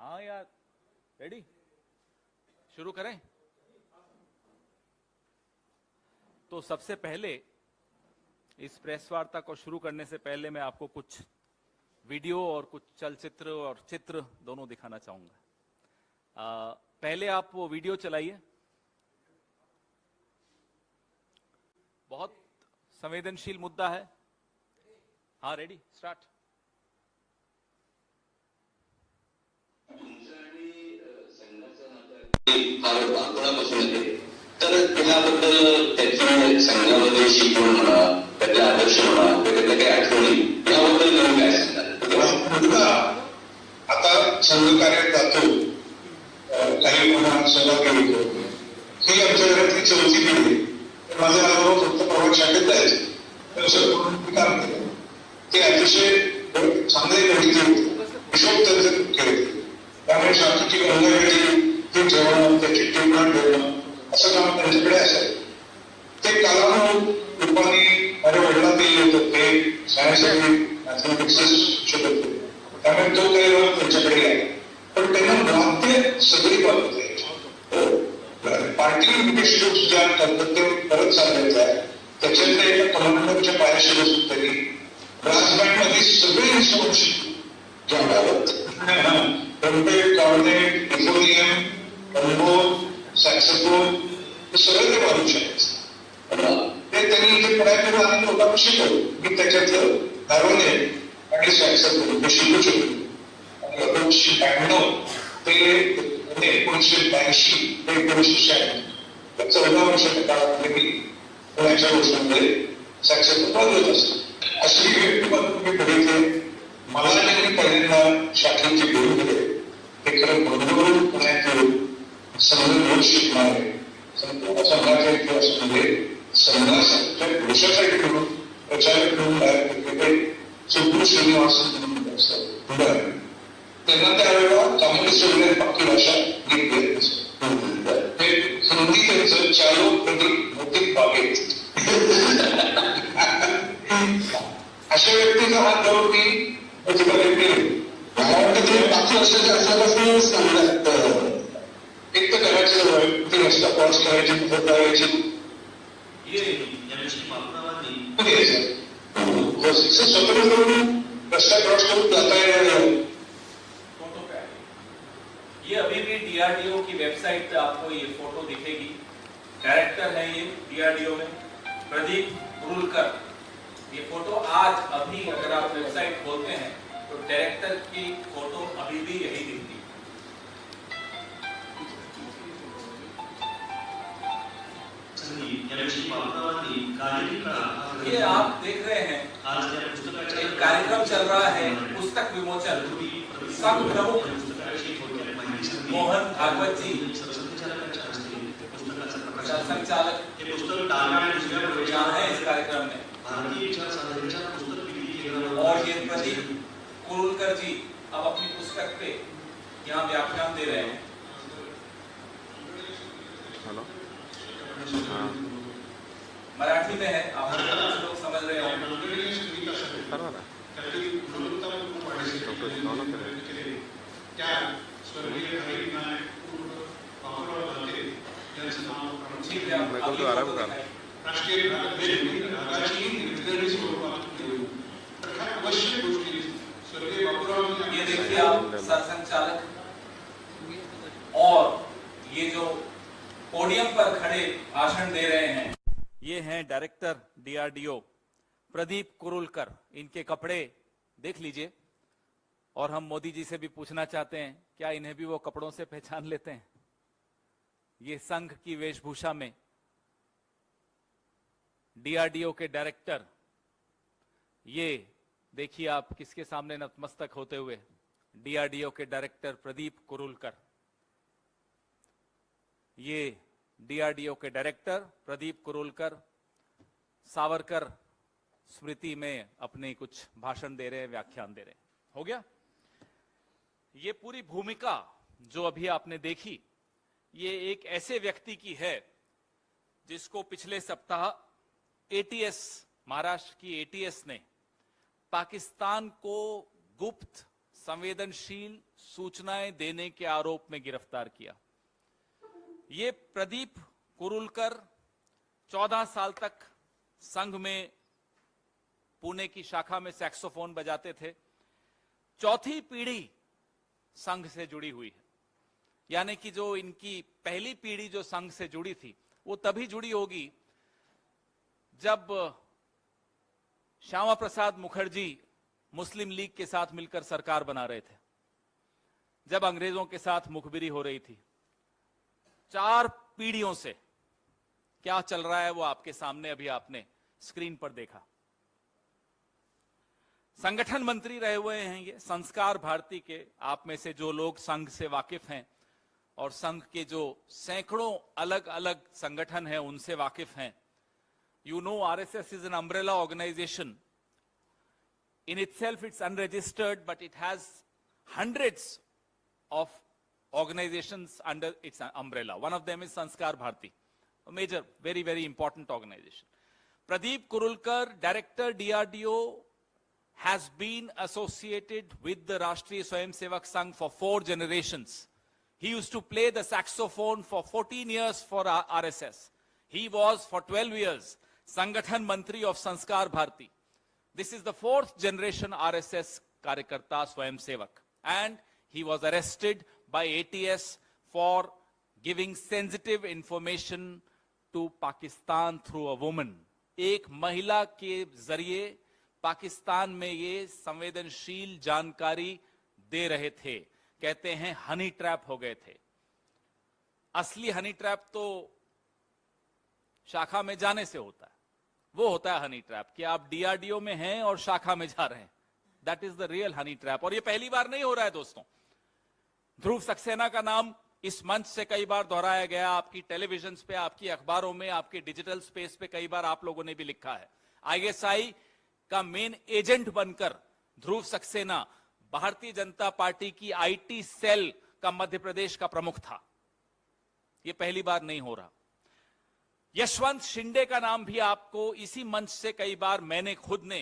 हाँ यार, रेडी, शुरू करें। तो सबसे पहले इस प्रेस वार्ता को शुरू करने से पहले मैं आपको कुछ वीडियो और कुछ चलचित्र और चित्र दोनों दिखाना चाहूंगा। पहले आप वो वीडियो चलाइए। बहुत संवेदनशील मुद्दा है। हाँ, रेडी, स्टार्ट। तर त्याबद्दल त्याची संघामध्ये शिकवण म्हणा, त्याचे आदर्श म्हणा, त्याच्या काही आठवणी याबद्दल नवीन काय सांगणार? आता संघ कार्यात जातो, काही मुलांना सहभागी होतो. ही आमच्या घरातली चौथी पिढी. माझा अनुभव फक्त प्रभात शाखेत जायचं काम केलं. ते अतिशय चांगले गणित होते, केले. त्यामुळे शाखेची गंगा ते जेवण, त्याची ट्रीटमेंट ठेवणं असं काम त्यांच्याकडे असेल. ते कालानुरूप रूपाने माझ्या वडिलांना ते होतं, ते सायन्ससाठी मॅथमॅटिक्स शिक्षक होते. त्यामुळे तो काही वेळ त्यांच्याकडे आहे. पण त्यांना वाद्य सगळी बाबत पार्टी इन्व्हेस्टिट्यूट ज्या करतात ते परत चालवायचं आहे. त्याच्यातल्या एका कमांडरच्या पायाशी बसून त्यांनी ब्रास बँड मध्ये सगळे इन्स्ट्रुमेंट शिकले. ज्या ट्रम्पेट, कॉर्नेट, इफोनियम, ट्रम्बोन, सॅक्सोफोन हे सगळं ते वाजवू शकायचं. ते त्यांनी इथे पुण्यात आम्ही लोकांना शिकवलं. मी त्याच्यातलं हार्मोनियम आणि सॅक्सोफोन हे शिकू शकलो. आणि 1992 ते 1982 ते 1996 या 14 वर्षाच्या काळामध्ये मी पुण्याच्या गोष्टींमध्ये सॅक्सोफोन वाजवत असतो. अशी व्यक्तिमत्व मी बघितले. मला त्यांनी पहिल्यांदा शाखेची भेट दिली. ते खरं बरोबर पुण्यात येऊन संघ शिकणारे संपूर्ण संघाच्या इतिहासामध्ये संघाच्या पुरुषासाठी म्हणून प्रचारक म्हणून तयार केलेले सुब्बू श्रीनिवासन म्हणून असतात. त्यांना त्यावेळेला कम्युनिस्ट वगैरे बाकी भाषा नीट घेत असत. ते हिंदी त्यांचं चालो प्रदीप मोती बागेत अशा व्यक्तीचा हात धरून मी पाच वर्षाच्या असल्यापासून सांगतात. एक तर करायची रस्ता क्रॉस करायची, मदत करायची. स्वतंत्र करून रस्ता क्रॉस करून जाता येणार. ये अभी भी डीआरडीओ की वेबसाइट पे आपको ये फोटो दिखेगी. डायरेक्टर है ये डीआरडीओ में, प्रदीप कुरुलकर. ये फोटो आज अभी अगर आप वेबसाइट खोलते हैं तो डायरेक्टर की फोटो अभी भी यही दिखती है. ये आप देख रहे हैं, एक कार्यक्रम चल रहा है, पुस्तक विमोचन. संघ प्रमुख मोहन भागवत जी, संचालक यहाँ है इस कार्यक्रम में. और ये प्रदीप कुरुलकर जी अब अपनी पुस्तक पे यहाँ व्याख्यान दे रहे हैं. मराठी में है, आप लोग समझ रहे हो. ठीक है, ये देखिए आप सरसंचालक और ये जो पोडियम पर खड़े भाषण दे रहे हैं, ये हैं डायरेक्टर डीआरडीओ प्रदीप कुरुलकर. इनके कपड़े देख लीजिए. और हम मोदी जी से भी पूछना चाहते हैं, क्या इन्हें भी वो कपड़ों से पहचान लेते हैं? ये संघ की वेशभूषा में डीआरडीओ के डायरेक्टर, ये देखिए आप किसके सामने नतमस्तक होते हुए, डीआरडीओ के डायरेक्टर प्रदीप कुरुलकर. ये डीआरडीओ के डायरेक्टर प्रदीप कुरुलकर सावरकर स्मृति में अपने कुछ भाषण दे रहे हैं, व्याख्यान दे रहे हैं. हो गया. ये पूरी भूमिका जो अभी आपने देखी, ये एक ऐसे व्यक्ति की है जिसको पिछले सप्ताह एटीएस, महाराष्ट्र की एटीएस ने पाकिस्तान को गुप्त संवेदनशील सूचनाएं देने के आरोप में गिरफ्तार किया। ये प्रदीप कुरुलकर 14 साल तक संघ में पुणे की शाखा में सैक्सोफोन बजाते थे। चौथी पीढ़ी संघ से जुड़ी हुई है, यानी कि जो इनकी पहली पीढ़ी जो संघ से जुड़ी थी वो तभी जुड़ी होगी जब श्यामा प्रसाद मुखर्जी मुस्लिम लीग के साथ मिलकर सरकार बना रहे थे, जब अंग्रेजों के साथ मुखबिरी हो रही थी। 4 पीढ़ियों से क्या चल रहा है वो आपके सामने अभी आपने स्क्रीन पर देखा। संगठन मंत्री रहे हुए हैं ये संस्कार भारती के। आप में से जो लोग संघ से वाकिफ हैं और संघ के जो सैकड़ों अलग अलग संगठन हैं उनसे वाकिफ हैं, you know RSS is an umbrella organization. In itself it's unregistered, but it has hundreds of organizations under its umbrella. One of them is Sanskar Bharti, a major, very, very important organization. Pradeep Kurulkar, Director DRDO, has been associated with the Rashtriya Swayamsevak Sangh for 4 generations. He used to play the saxophone for 14 years for RSS. He was for 12 years Sangathan Mantri of Sanskar Bharti. This is the 4th generation RSS Karyakarta Swayamsevak. And he was arrested by ATS for giving sensitive information to Pakistan through a woman. एक महिला के जरिए पाकिस्तान में ये संवेदनशील जानकारी दे रहे थे। कहते हैं हनी ट्रैप हो गए थे। असली हनी ट्रैप तो शाखा में जाने से होता है, वो होता है हनी ट्रैप कि आप डीआरडीओ में हैं और शाखा में जा रहे हैं। That is the real honey trap. और ये पहली बार नहीं हो रहा है दोस्तों। ध्रुव सक्सेना का नाम इस मंच से कई बार दोहराया गया, आपकी टेलीविजन पे, आपकी अखबारों में, आपके डिजिटल स्पेस पे कई बार आप लोगों ने भी लिखा है। आईएसआई का मेन एजेंट बनकर ध्रुव सक्सेना भारतीय जनता पार्टी की आईटी सेल का मध्य प्रदेश का प्रमुख था। यह पहली बार नहीं हो रहा। यशवंत शिंदे का नाम भी आपको इसी मंच से कई बार मैंने खुद ने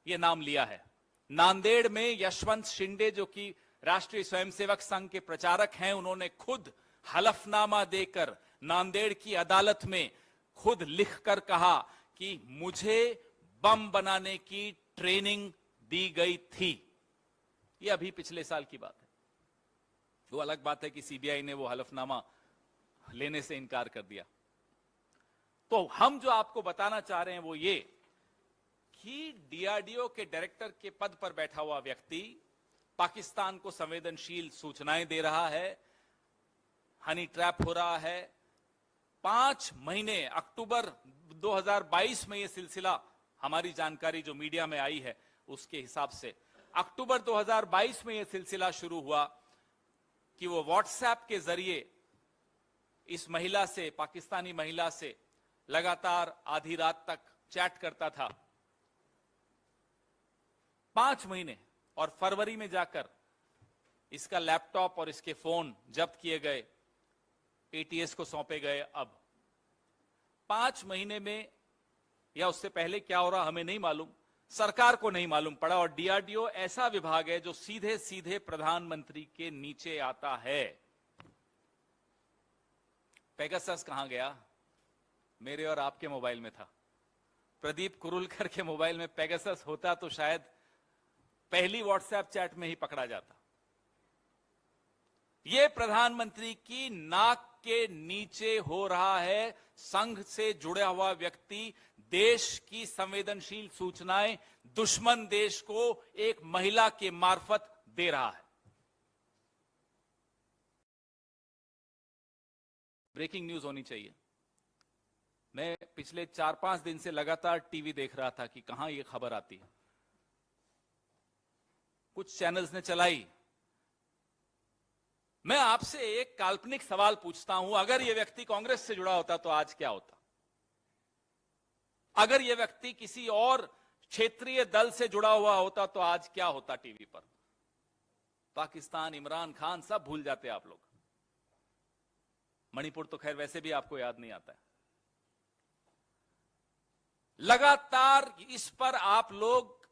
यह नाम लिया है। नांदेड़ में यशवंत शिंदे जो कि राष्ट्रीय स्वयंसेवक संघ के प्रचारक हैं, उन्होंने खुद हलफनामा देकर नांदेड़ की अदालत में खुद लिखकर कहा कि मुझे बम बनाने की ट्रेनिंग दी गई थी। यह अभी पिछले साल की बात है। वो अलग बात है कि सीबीआई ने वो हलफनामा लेने से इनकार कर दिया। तो हम जो आपको बताना चाह रहे हैं वो ये कि डीआरडीओ के डायरेक्टर के पद पर बैठा हुआ व्यक्ति पाकिस्तान को संवेदनशील सूचनाएं दे रहा है, हनी ट्रैप हो रहा है। 5 महीने, अक्टूबर 2022 में यह सिलसिला, हमारी जानकारी जो मीडिया में आई है उसके हिसाब से अक्टूबर 2022 में यह सिलसिला शुरू हुआ कि वो व्हाट्सएप के जरिए इस महिला से, पाकिस्तानी महिला से लगातार आधी रात तक चैट करता था। 5 महीने, और फरवरी में जाकर इसका लैपटॉप और इसके फोन जब्त किए गए, एटीएस को सौंपे गए। अब 5 महीने में या उससे पहले क्या हो रहा हमें नहीं मालूम, सरकार को नहीं मालूम पड़ा। और डीआरडीओ ऐसा विभाग है जो सीधे सीधे प्रधानमंत्री के नीचे आता है। पेगासस कहां गया? मेरे और आपके मोबाइल में था। प्रदीप कुरुलकर के मोबाइल में पेगासस होता तो शायद पहली व्हाट्सएप चैट में ही पकड़ा जाता। यह प्रधानमंत्री की नाक के नीचे हो रहा है। संघ से जुड़ा हुआ व्यक्ति देश की संवेदनशील सूचनाएं दुश्मन देश को एक महिला के मार्फत दे रहा है। ब्रेकिंग न्यूज होनी चाहिए। मैं पिछले 4-5 दिन से लगातार टीवी देख रहा था कि कहां यह खबर आती है। कुछ चैनल्स ने चलाई। मैं आपसे एक काल्पनिक सवाल पूछता हूं, अगर यह व्यक्ति कांग्रेस से जुड़ा होता तो आज क्या होता? अगर यह व्यक्ति किसी और क्षेत्रीय दल से जुड़ा हुआ होता तो आज क्या होता टीवी पर? पाकिस्तान, इमरान खान सब भूल जाते आप लोग। मणिपुर तो खैर वैसे भी आपको याद नहीं आता है। लगातार इस पर आप लोग,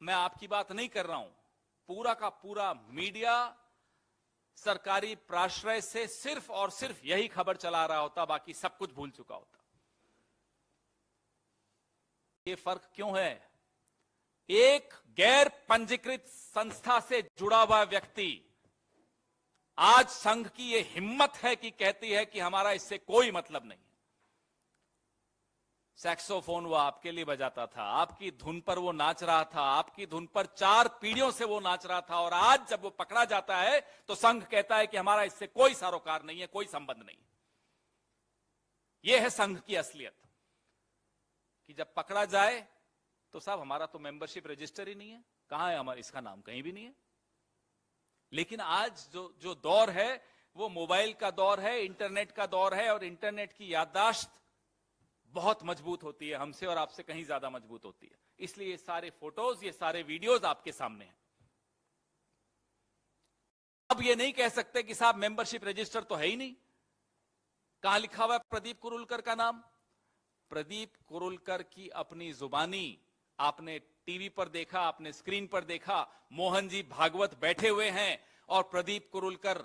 मैं आपकी बात नहीं कर रहा हूं, पूरा का पूरा मीडिया सरकारी प्राश्रय से सिर्फ और सिर्फ यही खबर चला रहा होता, बाकी सब कुछ भूल चुका होता। ये फर्क क्यों है? एक गैर पंजीकृत संस्था से जुड़ा हुआ व्यक्ति आज संघ की यह हिम्मत है कि कहती है कि हमारा इससे कोई मतलब नहीं है। सैक्सोफोन वो आपके लिए बजाता था, आपकी धुन पर वो नाच रहा था, आपकी धुन पर 4 पीढ़ियों से वो नाच रहा था, और आज जब वो पकड़ा जाता है तो संघ कहता है कि हमारा इससे कोई सरोकार नहीं है, कोई संबंध नहीं। ये है संघ की असलियत, कि जब पकड़ा जाए तो साहब हमारा तो मेंबरशिप रजिस्टर ही नहीं है, कहां है हमारा, इसका नाम कहीं भी नहीं है। लेकिन आज जो दौर है वो मोबाइल का दौर है, इंटरनेट का दौर है, और इंटरनेट की याददाश्त बहुत मजबूत होती है, हमसे और आपसे कहीं ज्यादा मजबूत होती है। इसलिए ये सारे फोटोज, ये सारे वीडियोज आपके सामने हैं। अब ये नहीं कह सकते कि साहब मेंबरशिप रजिस्टर तो है ही नहीं। कहां लिखा हुआ है प्रदीप कुरुलकर का नाम? प्रदीप कुरुलकर की अपनी जुबानी आपने टीवी पर देखा, आपने स्क्रीन पर देखा, मोहन जी भागवत बैठे हुए हैं और प्रदीप कुरुलकर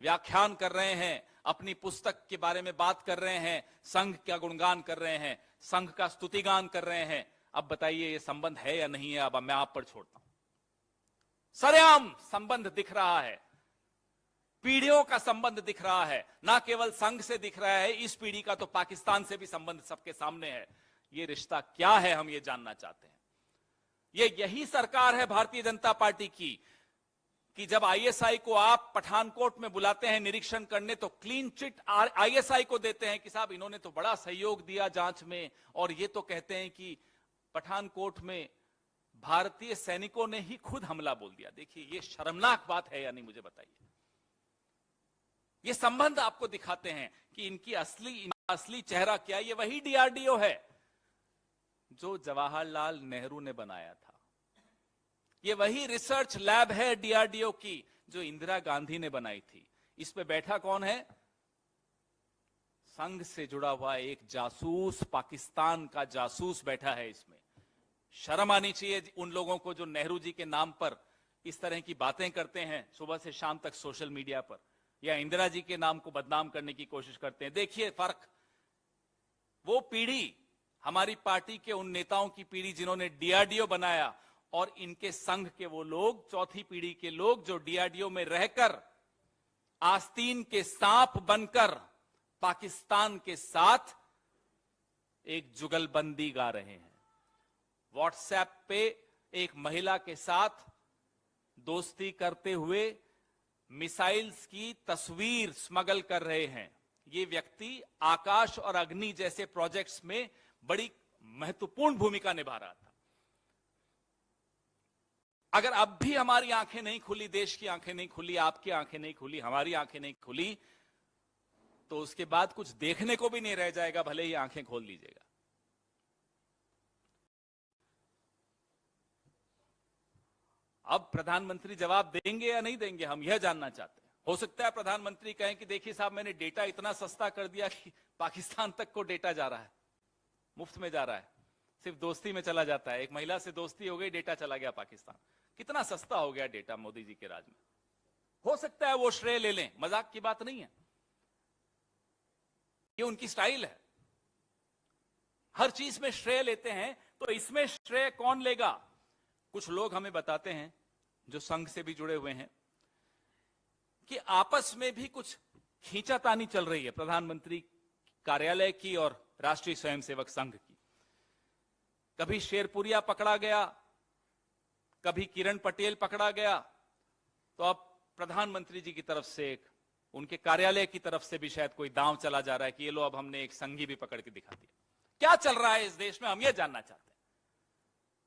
व्याख्यान कर रहे हैं, अपनी पुस्तक के बारे में बात कर रहे हैं, संघ का गुणगान कर रहे हैं, संघ का स्तुतिगान कर रहे हैं। अब बताइए ये संबंध है या नहीं है? अब मैं आप पर छोड़ता हूं। सरेआम संबंध दिख रहा है, पीढ़ियों का संबंध दिख रहा है, ना केवल संघ से दिख रहा है, इस पीढ़ी का तो पाकिस्तान से भी संबंध सबके सामने है। ये रिश्ता क्या है, हम ये जानना चाहते हैं। यही सरकार है भारतीय जनता पार्टी की कि जब आईएसआई को आप पठानकोट में बुलाते हैं निरीक्षण करने, तो क्लीन चिट आईएसआई को देते हैं कि साहब इन्होंने तो बड़ा सहयोग दिया जांच में, और ये तो कहते हैं कि पठानकोट में भारतीय सैनिकों ने ही खुद हमला बोल दिया। देखिए ये शर्मनाक बात है या नहीं, मुझे बताइए। ये संबंध आपको दिखाते हैं कि इनका असली चेहरा क्या है। ये वही डीआरडीओ है जो जवाहरलाल नेहरू ने बनाया था। ये वही रिसर्च लैब है डीआरडीओ की जो इंदिरा गांधी ने बनाई थी। इस पे बैठा कौन है? संघ से जुड़ा हुआ एक जासूस, पाकिस्तान का जासूस बैठा है इसमें। शर्म आनी चाहिए उन लोगों को जो नेहरू जी के नाम पर इस तरह की बातें करते हैं सुबह से शाम तक सोशल मीडिया पर, या इंदिरा जी के नाम को बदनाम करने की कोशिश करते हैं। देखिए फर्क, वो पीढ़ी हमारी पार्टी के उन नेताओं की पीढ़ी जिन्होंने डीआरडीओ बनाया, और इनके संघ के वो लोग, चौथी पीढ़ी के लोग जो डीआरडीओ में रहकर आस्तीन के सांप बनकर पाकिस्तान के साथ एक जुगलबंदी गा रहे हैं। व्हाट्सएप पे एक महिला के साथ दोस्ती करते हुए मिसाइल्स की तस्वीर स्मगल कर रहे हैं। ये व्यक्ति आकाश और अग्नि जैसे प्रोजेक्ट्स में बड़ी महत्वपूर्ण भूमिका निभा रहा था। अगर अब भी हमारी आंखें नहीं खुली, देश की आंखें नहीं खुली, आपकी आंखें नहीं खुली, हमारी आंखें नहीं खुली, तो उसके बाद कुछ देखने को भी नहीं रह जाएगा, भले ही आंखें खोल लीजिएगा। अब प्रधानमंत्री जवाब देंगे या नहीं देंगे, हम यह जानना चाहते हैं। हो सकता है प्रधानमंत्री कहें कि देखिए साहब, मैंने डेटा इतना सस्ता कर दिया कि पाकिस्तान तक को डेटा जा रहा है, मुफ्त में जा रहा है, सिर्फ दोस्ती में चला जाता है। एक महिला से दोस्ती हो गई, डेटा चला गया पाकिस्तान। कितना सस्ता हो गया डेटा मोदी जी के राज में। हो सकता है वो श्रेय ले लें, मजाक की बात नहीं है, ये उनकी स्टाइल है। हर चीज में श्रेय लेते हैं, तो इसमें श्रेय कौन लेगा? कुछ लोग हमें बताते हैं जो संघ से भी जुड़े हुए हैं कि आपस में भी कुछ खींचातानी चल रही है प्रधानमंत्री कार्यालय की और राष्ट्रीय स्वयंसेवक संघ की। कभी शेरपुरिया पकड़ा गया, कभी किरण पटेल पकड़ा गया, तो अब प्रधानमंत्री जी की तरफ से एक उनके कार्यालय की तरफ से भी शायद कोई दांव चला जा रहा है कि ये लो अब हमने एक संघी भी पकड़ के दिखा दिया। क्या चल रहा है इस देश में, हम ये जानना चाहते हैं।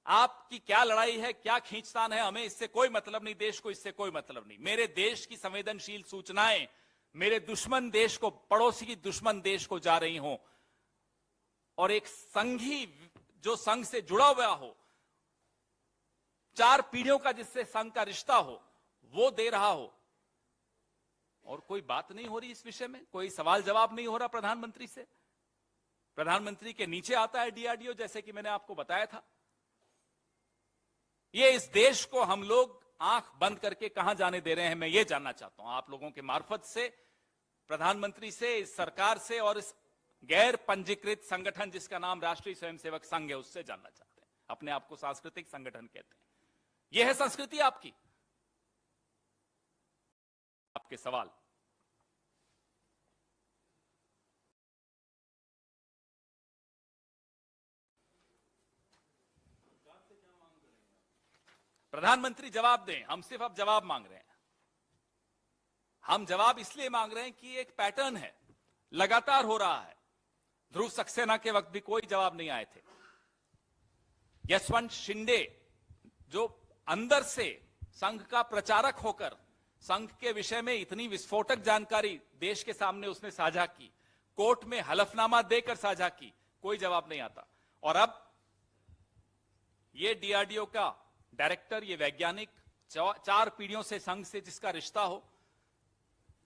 आपकी क्या लड़ाई है, क्या खींचतान है, हमें इससे कोई मतलब नहीं, देश को इससे कोई मतलब नहीं। मेरे देश की संवेदनशील सूचनाएं मेरे दुश्मन देश को, पड़ोसी की दुश्मन देश को जा रही हों, और एक संघी जो संघ से जुड़ा हुआ हो, 4 पीढ़ियों का जिससे संघ का रिश्ता हो, वो दे रहा हो, और कोई बात नहीं हो रही इस विषय में, कोई सवाल जवाब नहीं हो रहा प्रधानमंत्री से। प्रधानमंत्री के नीचे आता है डीआरडीओ, जैसे कि मैंने आपको बताया था। ये इस देश को हम लोग आंख बंद करके कहां जाने दे रहे हैं, मैं ये जानना चाहता हूं आप लोगों के मार्फत से, प्रधानमंत्री से, इस सरकार से और इस गैर पंजीकृत संगठन जिसका नाम राष्ट्रीय स्वयंसेवक संघ है उससे जानना चाहते हैं। अपने आप को सांस्कृतिक संगठन कहते हैं, यह है संस्कृति आपकी? आपके सवाल। प्रधानमंत्री जवाब दें, हम सिर्फ अब जवाब मांग रहे हैं। हम जवाब इसलिए मांग रहे हैं कि एक पैटर्न है, लगातार हो रहा है। ध्रुव सक्सेना के वक्त भी कोई जवाब नहीं आए थे। यशवंत शिंदे जो अंदर से संघ का प्रचारक होकर संघ के विषय में इतनी विस्फोटक जानकारी देश के सामने उसने साझा की, कोर्ट में हलफनामा देकर साझा की, कोई जवाब नहीं आता। और अब ये डीआरडीओ का डायरेक्टर, ये वैज्ञानिक 4 पीढ़ियों से संघ से जिसका रिश्ता हो,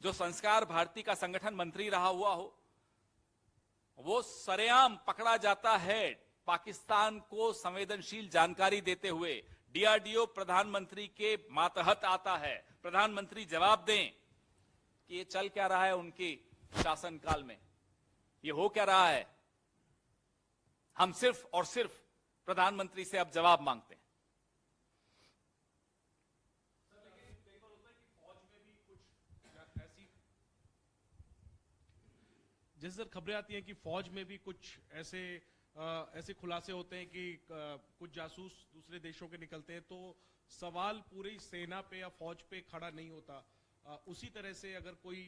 जो संस्कार भारती का संगठन मंत्री रहा हुआ हो, वो सरेआम पकड़ा जाता है पाकिस्तान को संवेदनशील जानकारी देते हुए। डीआरडीओ प्रधानमंत्री के मातहत आता है। प्रधानमंत्री जवाब दें कि ये चल क्या रहा है उनके शासनकाल में, ये हो क्या रहा है। हम सिर्फ और सिर्फ प्रधानमंत्री से अब जवाब मांगते हैं। जिस तरह खबरें आती हैं कि फौज में भी कुछ ऐसे खुलासे होते हैं कि कुछ जासूस दूसरे देशों के निकलते हैं, तो सवाल पूरी सेना पे या फौज पे खड़ा नहीं होता। उसी तरह से अगर कोई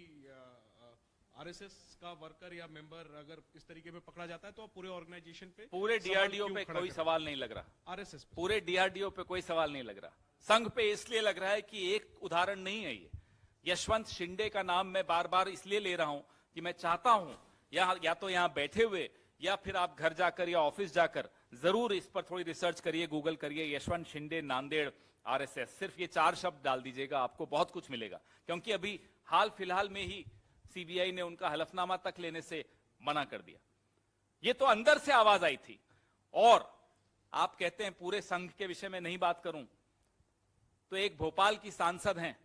आरएसएस का वर्कर या मेंबर अगर इस तरीके में पकड़ा जाता है तो पूरे ऑर्गेनाइजेशन पे, पूरे डीआरडीओ पे कोई सवाल नहीं लग रहा। आरएसएस पे, पूरे डीआरडीओ पे कोई सवाल नहीं लग रहा। संघ पे इसलिए लग रहा है कि एक उदाहरण नहीं है ये। यशवंत शिंदे का नाम मैं बार बार इसलिए ले रहा हूं कि मैं चाहता हूं या तो यहां बैठे हुए या फिर आप घर जाकर या ऑफिस जाकर जरूर इस पर थोड़ी रिसर्च करिए, गूगल करिए, यशवंत शिंदे नांदेड़ आरएसएस, सिर्फ ये 4 शब्द डाल दीजिएगा, आपको बहुत कुछ मिलेगा। क्योंकि अभी हाल फिलहाल में ही सीबीआई ने उनका हलफनामा तक लेने से मना कर दिया। ये तो अंदर से आवाज आई थी। और आप कहते हैं पूरे संघ के विषय में नहीं बात करूं, तो एक भोपाल की सांसद हैं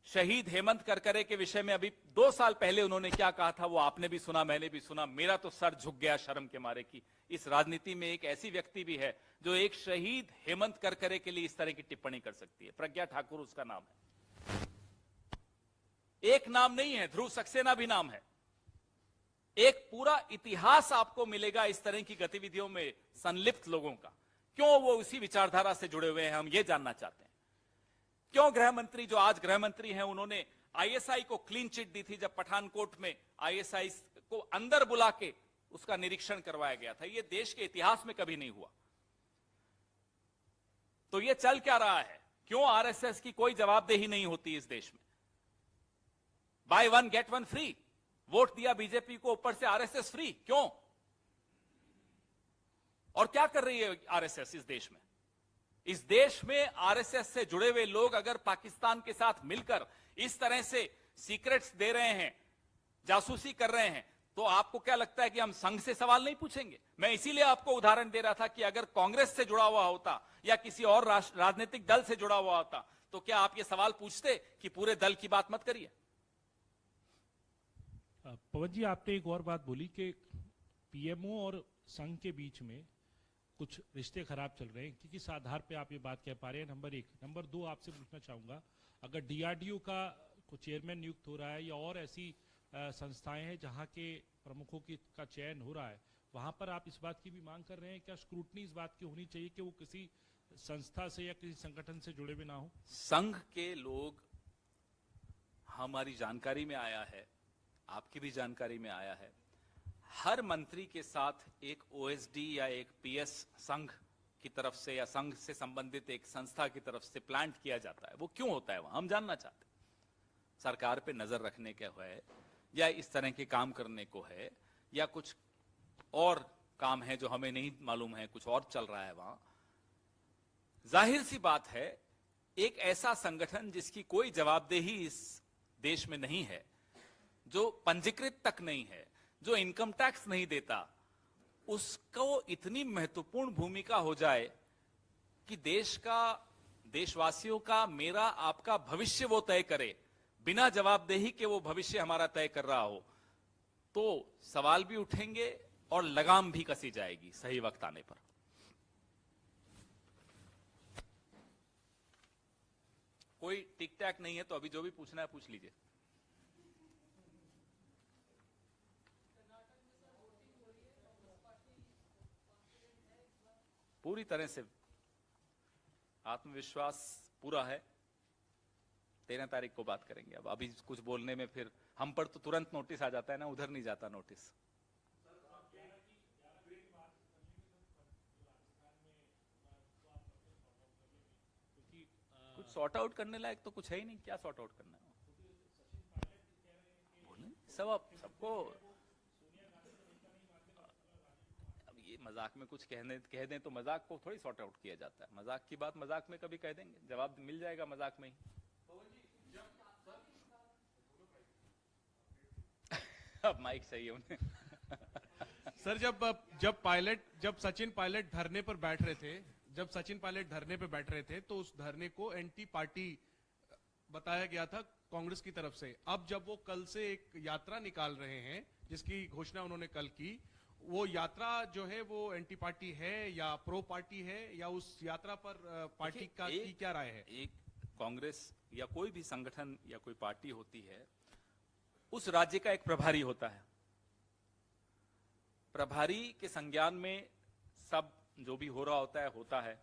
शहीद हेमंत करकरे के विषय में अभी 2 साल पहले उन्होंने क्या कहा था वो आपने भी सुना, मैंने भी सुना। मेरा तो सर झुक गया शर्म के मारे कि इस राजनीति में एक ऐसी व्यक्ति भी है जो एक शहीद हेमंत करकरे के लिए इस तरह की टिप्पणी कर सकती है। प्रज्ञा ठाकुर उसका नाम है। एक नाम नहीं है, ध्रुव सक्सेना भी नाम है। एक पूरा इतिहास आपको मिलेगा इस तरह की गतिविधियों में संलिप्त लोगों का। क्यों वो उसी विचारधारा से जुड़े हुए हैं, हम ये जानना चाहते हैं। क्यों गृह मंत्री जो आज गृह मंत्री हैं, उन्होंने आईएसआई को क्लीन चिट दी थी जब पठानकोट में आईएसआई को अंदर बुला के उसका निरीक्षण करवाया गया था। यह देश के इतिहास में कभी नहीं हुआ। तो यह चल क्या रहा है? क्यों आरएसएस की कोई जवाबदेही नहीं होती इस देश में? बाय 1 गेट 1 फ्री, वोट दिया बीजेपी को, ऊपर से आरएसएस फ्री, क्यों? और क्या कर रही है आरएसएस इस देश में? इस देश में आरएसएस से जुड़े हुए लोग अगर पाकिस्तान के साथ मिलकर इस तरह से सीक्रेट्स दे रहे हैं, जासूसी कर रहे हैं, तो आपको क्या लगता है कि हम संघ से सवाल नहीं पूछेंगे? मैं इसीलिए आपको उदाहरण दे रहा था कि अगर कांग्रेस से जुड़ा हुआ होता या किसी और राजनीतिक दल से जुड़ा हुआ होता तो क्या आप ये सवाल पूछते कि पूरे दल की बात मत करिए? पवन जी, आपने एक और बात बोली कि पीएमओ और संघ के बीच में कुछ रिश्ते खराब चल रहे हैं, कि किस आधार पे आप ये बात कह पा रहे हैं? नंबर 1। नंबर 2, आपसे पूछना चाहूंगा, अगर डीआरडीओ का चेयरमैन नियुक्त हो रहा है या और ऐसी संस्थाएं हैं जहां के प्रमुखों का चयन हो रहा है, वहां पर आप इस बात की भी मांग कर रहे हैं, क्या स्क्रूटनी इस बात की होनी चाहिए कि वो किसी संस्था से या किसी संगठन से जुड़े हुए ना हो? संघ के लोग, हमारी जानकारी में आया है, आपकी भी जानकारी में आया है, हर मंत्री के साथ एक ओएसडी या एक पीएस संघ की तरफ से या संघ से संबंधित एक संस्था की तरफ से प्लांट किया जाता है। वो क्यों होता है वहां, हम जानना चाहते हैं। सरकार पे नजर रखने के है या इस तरह के काम करने को है या कुछ और काम है जो हमें नहीं मालूम है, कुछ और चल रहा है वहां। जाहिर सी बात है, एक ऐसा संगठन जिसकी कोई जवाबदेही इस देश में नहीं है, जो पंजीकृत तक नहीं है, जो इनकम टैक्स नहीं देता, उसको इतनी महत्वपूर्ण भूमिका हो जाए कि देशवासियों का, मेरा, आपका भविष्य वो तय करे, बिना जवाबदेही के वो भविष्य हमारा तय कर रहा हो, तो सवाल भी उठेंगे और लगाम भी कसी जाएगी सही वक्त आने पर। कोई टिक टैक नहीं है, तो अभी जो भी पूछना है पूछ लीजिए। पूरी तरह से आत्मविश्वास पूरा है। 13 तारीख को बात करेंगे। अब अभी कुछ बोलने में फिर हम पर तो तुरंत नोटिस आ जाता है ना, उधर नहीं जाता नोटिस। कुछ सॉर्ट आउट करने लायक तो कुछ है ही नहीं। क्या सॉर्ट आउट करना है? बोले सब सबको। अब ये मजाक में कुछ कह दें तो मजाक को थोड़ी सॉर्ट आउट किया जाता है। मजाक की बात मजाक में कभी कह देंगे, जवाब मिल जाएगा मजाक में ही। अब माइक चाहिए उन्हें। सर, जब सचिन पायलट धरने पर बैठ रहे थे, तो उस धरने को एंटी पार्टी बताया गया था कांग्रेस की तरफ से। अब जब वो कल से एक यात्रा निकाल रहे हैं, जिसकी घोषणा उन्होंने कल की, वो यात्रा जो है वो एंटी पार्टी है या प्रो पार्टी है, या उस यात्रा पर पार्टी का की क्या राय है? एक कांग्रेस या कोई भी संगठन या कोई पार्टी होती है, उस राज्य का एक प्रभारी होता है। प्रभारी के संज्ञान में सब जो भी हो रहा होता है।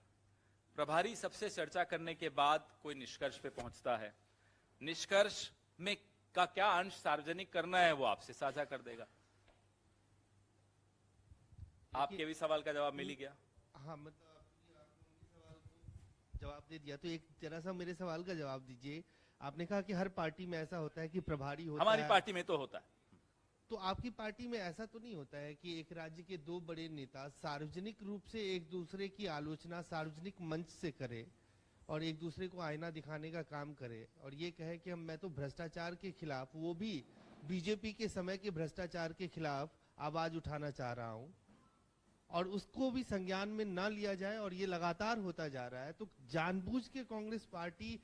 प्रभारी सबसे चर्चा करने के बाद कोई निष्कर्ष पे पहुंचता है। निष्कर्ष में का क्या अंश सार्वजनिक करना है वो आपसे साझा कर देगा। आपके भी सवाल का जवाब मिल ही गया। हाँ, मतलब आपने उनके सवाल को जवाब दे दिया, तो एक जरा सा मेरे सवाल का जवाब दीजिए। आपने कहा कि हर पार्टी में ऐसा होता है कि प्रभारी होता है। हमारी पार्टी में तो होता है। तो आपकी पार्टी में ऐसा तो नहीं होता है कि एक राज्य के दो बड़े नेता सार्वजनिक रूप से एक दूसरे की आलोचना सार्वजनिक मंच से करे और एक दूसरे को आईना दिखाने का काम करे और ये कहे कि मैं तो भ्रष्टाचार के खिलाफ, वो भी बीजेपी के समय के भ्रष्टाचार के खिलाफ आवाज उठाना चाह रहा हूं, और उसको भी संज्ञान में ना लिया जाए और ये लगातार होता जा रहा है? तो जानबूझ के कांग्रेस पार्टी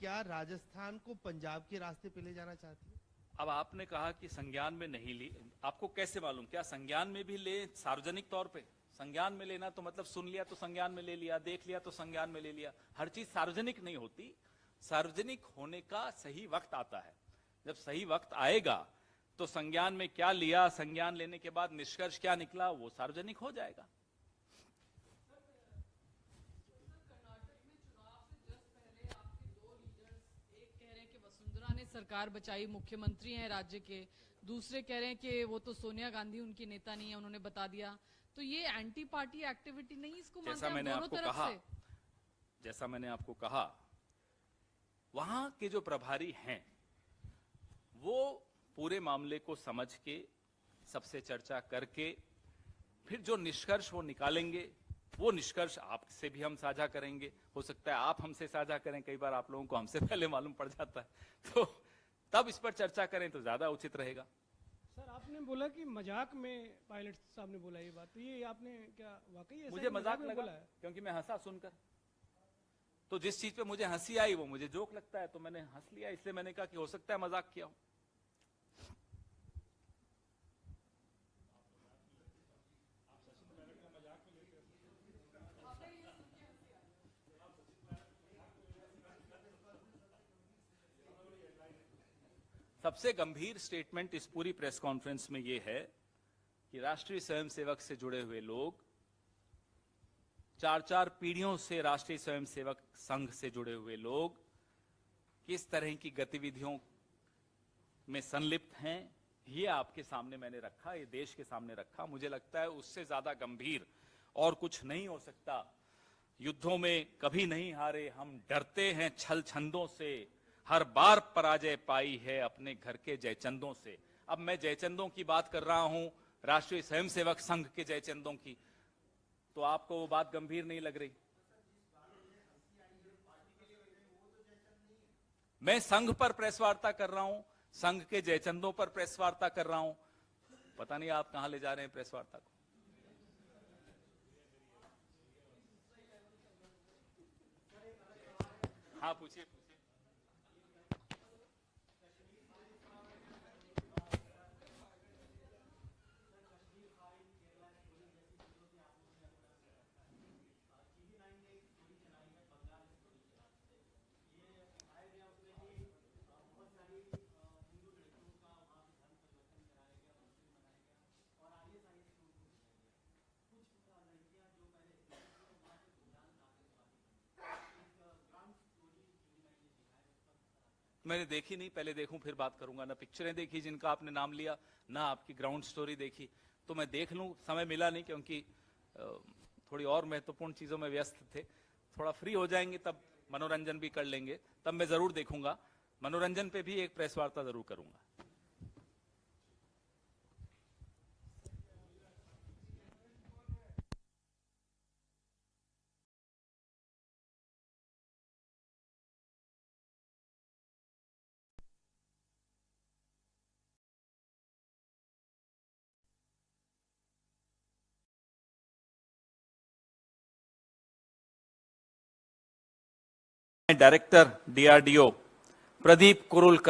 क्या राजस्थान को पंजाब के रास्ते पे ले जाना चाहती है? अब आपने कहा कि संज्ञान में नहीं ली, आपको कैसे मालूम? क्या संज्ञान में भी ले? सार्वजनिक तौर पे संज्ञान में लेना तो मतलब सुन लिया तो संज्ञान में ले लिया, देख लिया तो संज्ञान में ले लिया। हर चीज सार्वजनिक नहीं होती। सार्वजनिक होने का सही वक्त आता है। जब सही वक्त आएगा तो संज्ञान में क्या लिया, संज्ञान लेने के बाद निष्कर्ष क्या निकला, वो सार्वजनिक हो जाएगा। सरकार बचाई, मुख्यमंत्री हैं राज्य के, दूसरे कह रहे हैं कि वो तो सोनिया गांधी उनकी नेता नहीं है, उन्होंने बता दिया। तो ये एंटी पार्टी एक्टिविटी नहीं, इसको मानते हैं दोनों तरफ से? जैसा मैंने आपको कहा, वहां के जो प्रभारी हैं वो पूरे मामले को समझ के, सबसे चर्चा करके, फिर जो निष्कर्ष वो निकालेंगे, वो निष्कर्ष आपसे भी हम साझा करेंगे। हो सकता है आप हमसे साझा करें, कई बार आप लोगों को हमसे पहले मालूम पड़ जाता है, तो तब इस पर चर्चा करें तो ज्यादा उचित रहेगा। सर, आपने बोला कि मजाक में पायलट साहब ने बोला ये बात, तो ये आपने क्या वाकई ऐसा मुझे मजाक लगा क्योंकि मैं हंसा सुनकर। तो जिस चीज पे मुझे हंसी आई वो मुझे जोक लगता है, तो मैंने हंस लिया। इसलिए मैंने कहा कि हो सकता है मजाक किया हो। सबसे गंभीर स्टेटमेंट इस पूरी प्रेस कॉन्फ्रेंस में यह है कि राष्ट्रीय स्वयंसेवक से जुड़े हुए लोग, 4-4 पीढ़ियों से राष्ट्रीय स्वयंसेवक संघ से जुड़े हुए लोग किस तरह की गतिविधियों में संलिप्त हैं, ये आपके सामने मैंने रखा, ये देश के सामने रखा। मुझे लगता है उससे ज्यादा गंभीर और कुछ नहीं हो सकता। युद्धों में कभी नहीं हारे हम, डरते हैं छल छंदों से, हर बार पराजय पाई है अपने घर के जयचंदों से। अब मैं जयचंदों की बात कर रहा हूं, राष्ट्रीय स्वयंसेवक संघ के जयचंदों की, तो आपको वो बात गंभीर नहीं लग रही? मैं संघ पर प्रेस वार्ता कर रहा हूं, संघ के जयचंदों पर प्रेस वार्ता कर रहा हूं। पता नहीं आप कहां ले जा रहे हैं प्रेस वार्ता को। हाँ पूछिए पूछिए। मैंने देखी नहीं, पहले देखूं फिर बात करूंगा। ना पिक्चरें देखी जिनका आपने नाम लिया, ना आपकी ग्राउंड स्टोरी देखी, तो मैं देख लूं। समय मिला नहीं क्योंकि थोड़ी और महत्वपूर्ण चीजों में व्यस्त थे। थोड़ा फ्री हो जाएंगे तब मनोरंजन भी कर लेंगे, तब मैं जरूर देखूंगा। मनोरंजन पे भी एक प्रेस वार्ता जरूर करूंगा। Director DRDO Pradeep Kurulkar.